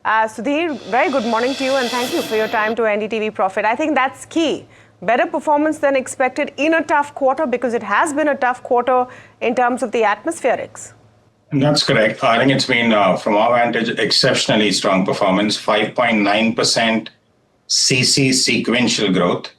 Sudhir, very good morning to you and thank you for your time to NDTV Profit. I think that's key. Better performance than expected in a tough quarter because it has been a tough quarter in terms of the atmospherics. That's correct. I think it's been, from our vantage, exceptionally strong performance, 5.9% CC sequential growth,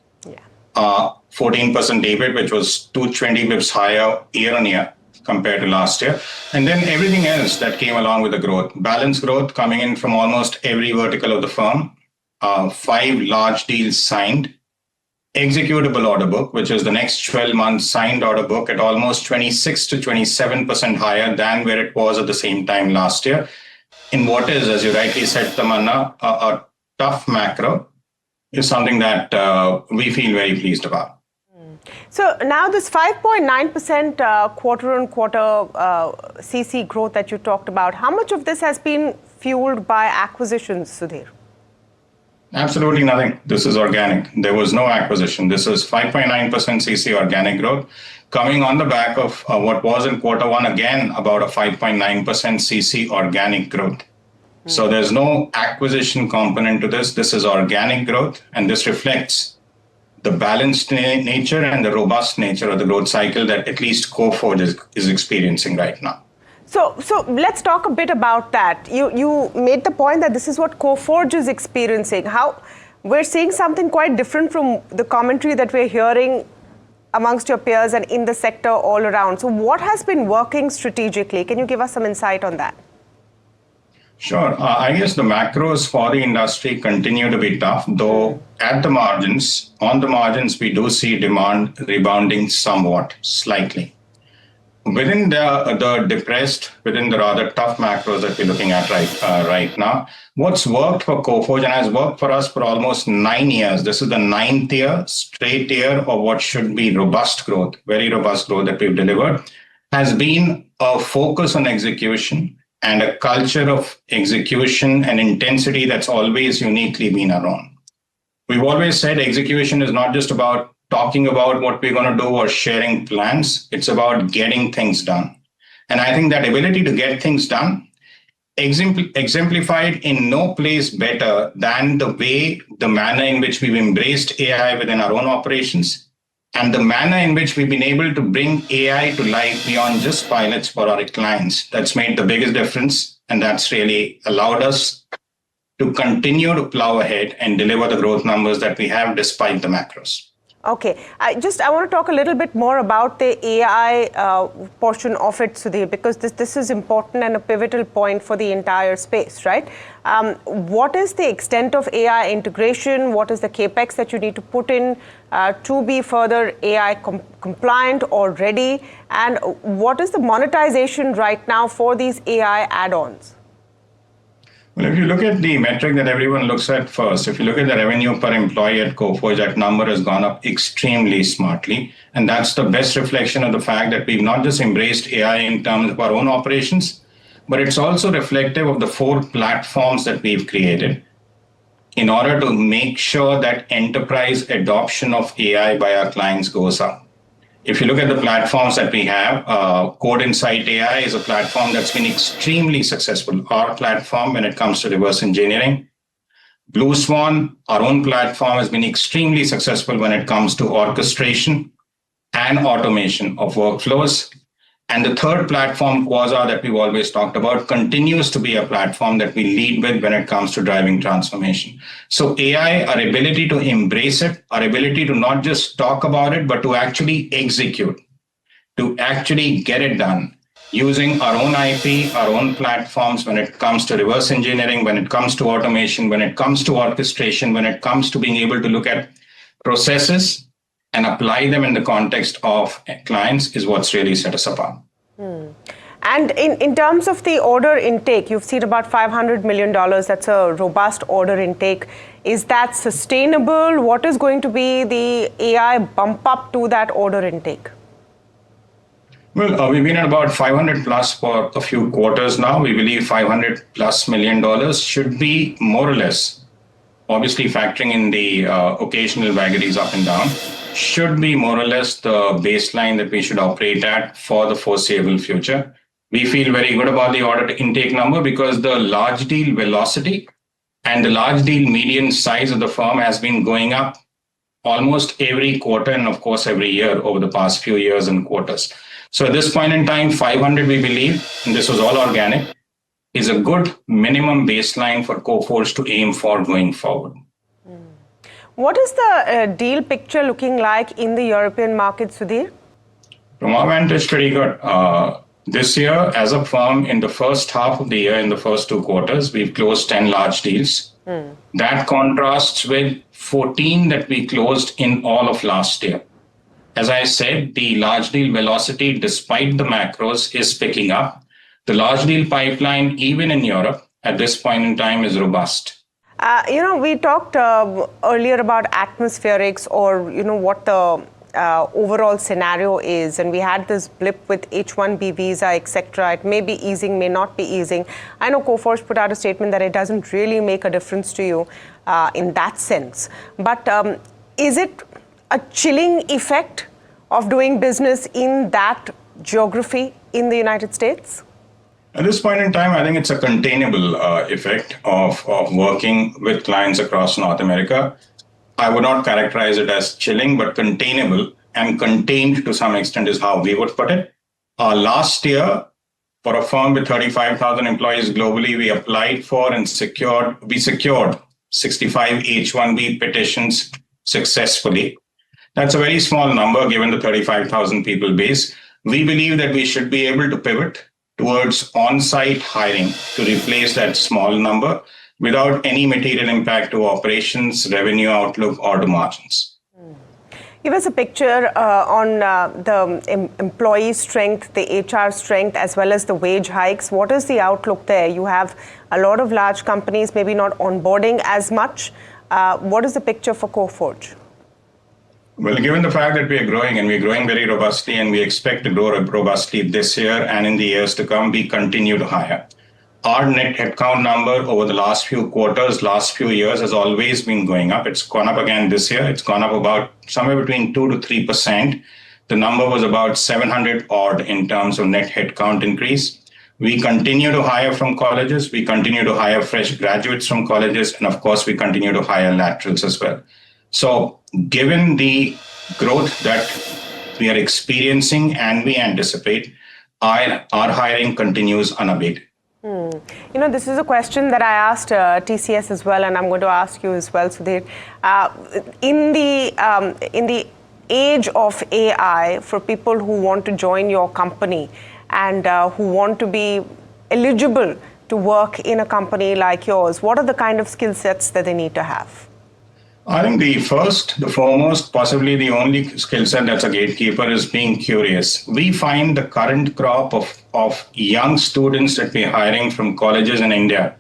14% EBIT, which was 220 bips higher year on year compared to last year. And then everything else that came along with the growth. Balanced growth coming in from almost every vertical of the firm. 5 large deals signed. Executable order book, which is the next 12 months signed order book at almost 26 to 27% higher than where it was at the same time last year. In what is, as you rightly said, Tamanna, a tough macro is something that we feel very pleased about. So now this 5.9% quarter-on-quarter CC growth that you talked about, how much of this has been fueled by acquisitions, Sudhir? Absolutely nothing. This is organic. There was no acquisition. This is 5.9% CC organic growth coming on the back of what was in quarter one, again, about a 5.9% CC organic growth. So there's no acquisition component to this. This is organic growth, and this reflects the balanced nature and the robust nature of the growth cycle that at least Coforge is experiencing right now. So let's talk a bit about that. You made the point that this is what Coforge is experiencing. How we're seeing something quite different from the commentary that we're hearing amongst your peers and in the sector all around. So what has been working strategically? Can you give us some insight on that? Sure. I guess the macros for the industry continue to be tough, though on the margins, we do see demand rebounding somewhat, slightly. Within within the rather tough macros that we're looking at right now, what's worked for Coforge and has worked for us for almost 9 years, this is the 9th straight year of what should be robust growth, very robust growth that we've delivered, has been a focus on execution and a culture of execution and intensity that's always uniquely been our own. We've always said execution is not just about talking about what we're going to do or sharing plans. It's about getting things done. And I think that ability to get things done exemplified in no place better than the manner in which we've embraced AI within our own operations and the manner in which we've been able to bring AI to life beyond just pilots for our clients. That's made the biggest difference, and that's really allowed us to continue to plow ahead and deliver the growth numbers that we have despite the macros. Okay, I want to talk a little bit more about the AI portion of it, Sudhir, because this is important and a pivotal point for the entire space, right? What is the extent of AI integration? What is the capex that you need to put in to be further AI compliant or ready? And what is the monetization right now for these AI add-ons? Well, if you look at the metric that everyone looks at first, if you look at the revenue per employee at Coforge, that number has gone up extremely smartly. And that's the best reflection of the fact that we've not just embraced AI in terms of our own operations, but it's also reflective of the 4 platforms that we've created in order to make sure that enterprise adoption of AI by our clients goes up. If you look at the platforms that we have, Code Insight AI is a platform that's been extremely successful. Our platform when it comes to reverse engineering. Blue Swan, our own platform, has been extremely successful when it comes to orchestration and automation of workflows. And the third platform, Quasar, that we've always talked about, continues to be a platform that we lead with when it comes to driving transformation. So AI, our ability to embrace it, our ability to not just talk about it, but to actually execute, to actually get it done using our own IP, our own platforms when it comes to reverse engineering, when it comes to automation, when it comes to orchestration, when it comes to being able to look at processes and apply them in the context of clients is what's really set us apart. And in terms of the order intake, you've seen about $500 million. That's a robust order intake. Is that sustainable? What is going to be the AI bump up to that order intake? Well, we've been at about 500 plus for a few quarters now. We believe $500 plus million should be more or less, obviously factoring in the occasional vagaries up and down, should be more or less the baseline that we should operate at for the foreseeable future. We feel very good about the order intake number because the large deal velocity And the large deal median size of the firm has been going up almost every quarter and, of course, every year over the past few years and quarters. So at this point in time, 500, we believe, and this was all organic, is a good minimum baseline for Coforge to aim for going forward. What is the deal picture looking like in the European market, Sudhir? From our vantage, pretty good. This year, as a firm, in the first half of the year, in the first 2 quarters, we've closed 10 large deals. That contrasts with 14 that we closed in all of last year. As I said, the large deal velocity, despite the macros, is picking up. The large deal pipeline, even in Europe, at this point in time, is robust. We talked earlier about atmospherics or, what the overall scenario is. And we had this blip with H-1B visa, etc. It may be easing, may not be easing. I know Coforge put out a statement that it doesn't really make a difference to you in that sense. But is it a chilling effect of doing business in that geography in the United States? At this point in time, I think it's a containable effect of working with clients across North America. I would not characterize it as chilling, but containable and contained to some extent is how we would put it. Last year, for a firm with 35,000 employees globally, we applied for and secured 65 H-1B petitions successfully. That's a very small number given the 35,000 people base. We believe that we should be able to pivot towards on-site hiring to replace that small number without any material impact to operations, revenue outlook, or to margins. Give us a picture on the employee strength, the HR strength, as well as the wage hikes. What is the outlook there? You have a lot of large companies maybe not onboarding as much. What is the picture for Coforge? Well, given the fact that we are growing and we're growing very robustly and we expect to grow robustly this year and in the years to come, we continue to hire. Our net headcount number over the last few quarters, last few years has always been going up. It's gone up again this year. It's gone up about somewhere between 2 to 3%. The number was about 700 odd in terms of net headcount increase. We continue to hire from colleges. We continue to hire fresh graduates from colleges. And of course, we continue to hire laterals as well. So given the growth that we are experiencing and we anticipate, our hiring continues unabated. This is a question that I asked TCS as well, and I'm going to ask you as well, Sudhir. In the age of AI, for people who want to join your company and who want to be eligible to work in a company like yours, what are the kind of skill sets that they need to have? I think the foremost, possibly the only skill set that's a gatekeeper is being curious. We find the current crop of young students that we're hiring from colleges in India.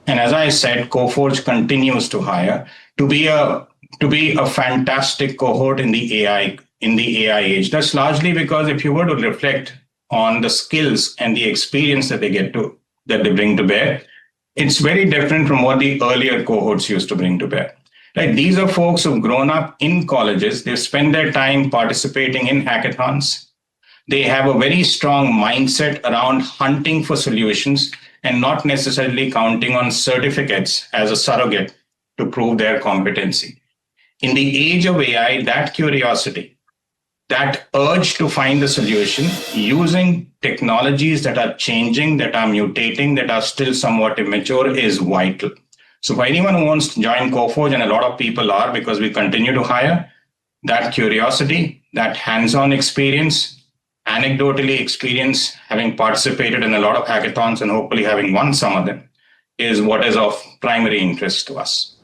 And as I said, Coforge continues to hire to be a fantastic cohort in the AI age. That's largely because if you were to reflect on the skills and the experience that they bring to bear, it's very different from what the earlier cohorts used to bring to bear. Right? These are folks who've grown up in colleges. They've spent their time participating in hackathons. They have a very strong mindset around hunting for solutions and not necessarily counting on certificates as a surrogate to prove their competency. In the age of AI, that curiosity, that urge to find the solution using technologies that are changing, that are mutating, that are still somewhat immature is vital. So for anyone who wants to join Coforge, and a lot of people are because we continue to hire, that curiosity, that hands-on experience, anecdotally experience, having participated in a lot of hackathons and hopefully having won some of them, is what is of primary interest to us.